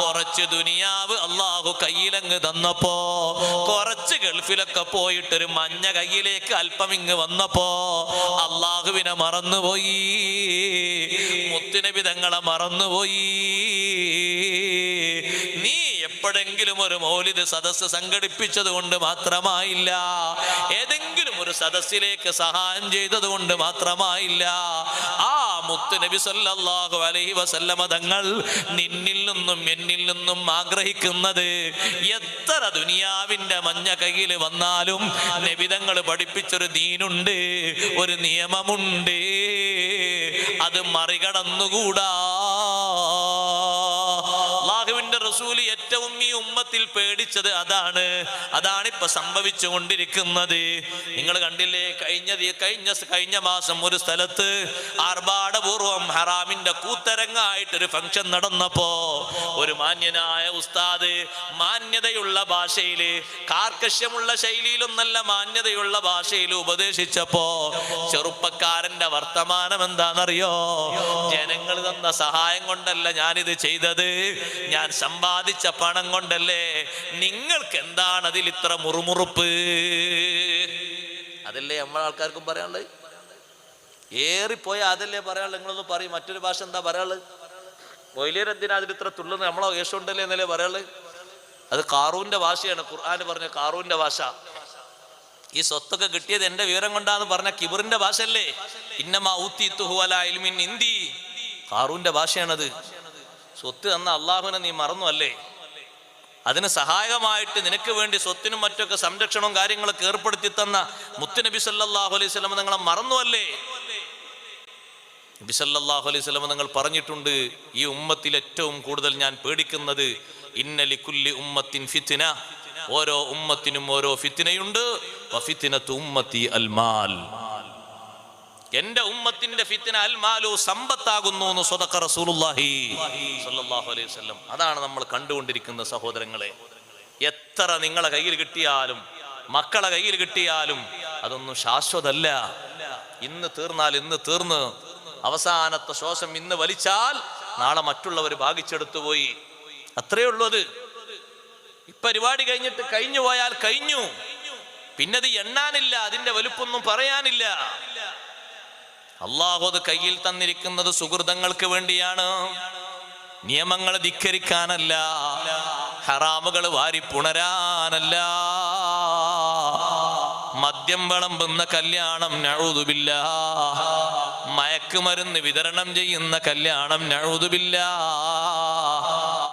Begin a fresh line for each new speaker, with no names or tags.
കുറച്ച് ദുനിയാവ് അള്ളാഹു കയ്യിലങ്ങ് തന്നപ്പോ, കുറച്ച് ഗൾഫിലൊക്കെ പോയിട്ടൊരു മഞ്ഞ കയ്യിലേക്ക് അല്പം ഇങ്ങ് വന്നപ്പോ അള്ളാഹുവിനെ മറന്നുപോയി, മുത്തുനബി തങ്ങളെ മറന്നുപോയി. നീ എപ്പോഴെങ്കിലും ഒരു മൗലിദ് സദസ്സ് സംഘടിപ്പിച്ചത് കൊണ്ട് മാത്രമായില്ല, ഏതെങ്കിലും ഒരു സദസ്സിലേക്ക് സഹായം ചെയ്തത് കൊണ്ട് മാത്രമായില്ല. ആ മുത്ത് നബി സല്ലല്ലാഹു അലൈഹി വസല്ലമ തങ്ങൾ നിന്നിൽ നിന്നും എന്നിൽ നിന്നും ആഗ്രഹിക്കുന്നത്, എത്ര ദുനിയാവിന്റെ മഞ്ഞ കയ്യിൽ വന്നാലും നബി തങ്ങൾ പഠിപ്പിച്ചൊരു ദീനുണ്ട്, ഒരു നിയമമുണ്ട്, അത് മറികടന്നുകൂടാ. അല്ലാഹുവിന്റെ റസൂല് ഏറ്റവും ഈ ഉമ്മത്തിൽ പേടിച്ചത് അതാണ് ഇപ്പൊ സംഭവിച്ചു കൊണ്ടിരിക്കുന്നത്. നിങ്ങൾ കണ്ടില്ലേ, കഴിഞ്ഞ മാസം ഒരു സ്ഥലത്ത് ആർഭാടപൂർവം ഹറാമിന്റെ കൂത്തരങ്ങായിട്ടൊരു ഫംഗ്ഷൻ നടന്നപ്പോ ഒരു മാന്യനായ ഉസ്താദ് മാന്യതയുള്ള ഭാഷയില്, കാർക്കശ്യമുള്ള ശൈലിയിലും നല്ല മാന്യതയുള്ള ഭാഷയിൽ ഉപദേശിച്ചപ്പോ ചെറുപ്പക്കാരന്റെ വർത്തമാനം എന്താണെന്നറിയോ? ജനങ്ങൾ തന്ന സഹായം കൊണ്ടല്ല ഞാനിത് ചെയ്തത്, ഞാൻ സമ്പാദിച്ച പണം കൊണ്ടല്ലേ. നിങ്ങൾക്ക് എന്താണ് അതിൽ ഇത്ര മുറുമുറുപ്പ്? അതല്ലേ നമ്മളെ ആൾക്കാർക്കും പറയാനുള്ളത്. ഏറിപ്പോയാൽ അതല്ലേ പറയാനുള്ളത്. നിങ്ങളൊന്ന് പറയും, മറ്റൊരു ഭാഷ എന്താ പറയാനുള്ളത്? മൊയ്ലിയരെന്തിനാ അതിൽ ഇത്ര തുള്ളുന്നത്? നമ്മളെ യേശുണ്ടല്ലേ എന്നല്ലേ പറയാനുള്ളത്. അത് കാറൂന്റെ ഭാഷയാണ്. ഖുർആൻ പറഞ്ഞ കാറൂന്റെ ഭാഷ. ഈ സ്വത്തൊക്കെ കിട്ടിയത് എന്റെ വിവരം കൊണ്ടാന്ന് പറഞ്ഞ കിബറിന്റെ ഭാഷ അല്ലേ. ഇന്നമാ ഊതീതുഹു അലാ ഇൽമിൻ ഇൻദി, കാറൂന്റെ ഭാഷയാണത്. സ്വത്ത് തന്ന അള്ളാഹുവിനെ നീ മറന്നു അല്ലേ? അതിന് സഹായകമായിട്ട് നിനക്ക് വേണ്ടി സ്വത്തിനും മറ്റൊക്കെ സംരക്ഷണവും കാര്യങ്ങളൊക്കെ ഏർപ്പെടുത്തി തന്ന മുത്തുനബി സല്ലല്ലാഹു അലൈഹി വസല്ലം നിങ്ങളെ മറന്നു അല്ലേ? നബി സല്ലല്ലാഹു അലൈഹി വസല്ലം നിങ്ങൾ പറഞ്ഞിട്ടുണ്ട്, ഈ ഉമ്മത്തിൽ ഏറ്റവും കൂടുതൽ ഞാൻ പേടിക്കുന്നത് ഇന്ന ലികുല്ലി ഉമ്മത്തിൻ ഫിത്ന, ഓരോ ഉമ്മത്തിനും ഓരോ ഫിത്നയുണ്ട്. വഫിത്നതു ഉമ്മത്തി അൽ മാൽ, എന്റെ ഉമ്മത്തിന്റെ ഫിത്ന അൽ മാലു, സമ്പത്താകുന്നു എന്ന് സ്വദഖ റസൂലുള്ളാഹി സ്വല്ലല്ലാഹു അലൈഹി വസല്ലം. അതാണ് നമ്മൾ കണ്ടുകൊണ്ടിരിക്കുന്ന സഹോദരങ്ങളെ. എത്ര നിങ്ങളെ കയ്യിൽ കിട്ടിയാലും മക്കളെ കയ്യിൽ കിട്ടിയാലും അതൊന്നും ശാശ്വതമല്ല. ഇന്ന് തീർന്നാൽ ഇന്ന് തീർന്ന്, അവസാനത്തെ ശ്വാസം ഇന്ന് വലിച്ചാൽ നാളെ മറ്റുള്ളവർ ഭാഗിച്ചെടുത്തു പോയി. അത്രേ ഉള്ളൂ. അത് ഈ പരിപാടി കഴിഞ്ഞിട്ട് കഴിഞ്ഞു പോയാൽ കഴിഞ്ഞു, പിന്നത് എണ്ണാനില്ല, അതിന്റെ വലുപ്പൊന്നും പറയാനില്ല. അള്ളാഹു അത് കയ്യിൽ തന്നിരിക്കുന്നത് സുഹൃതങ്ങൾക്ക് വേണ്ടിയാണ്, നിയമങ്ങൾ ധിക്കരിക്കാനല്ല, ഹറാമുകൾ വാരിപ്പുണരാനല്ല. മദ്യം വിളമ്പുന്ന കല്യാണം നഊദു ബില്ലാഹ്, മയക്കുമരുന്ന് വിതരണം ചെയ്യുന്ന കല്യാണം നഊദു ബില്ലാഹ്.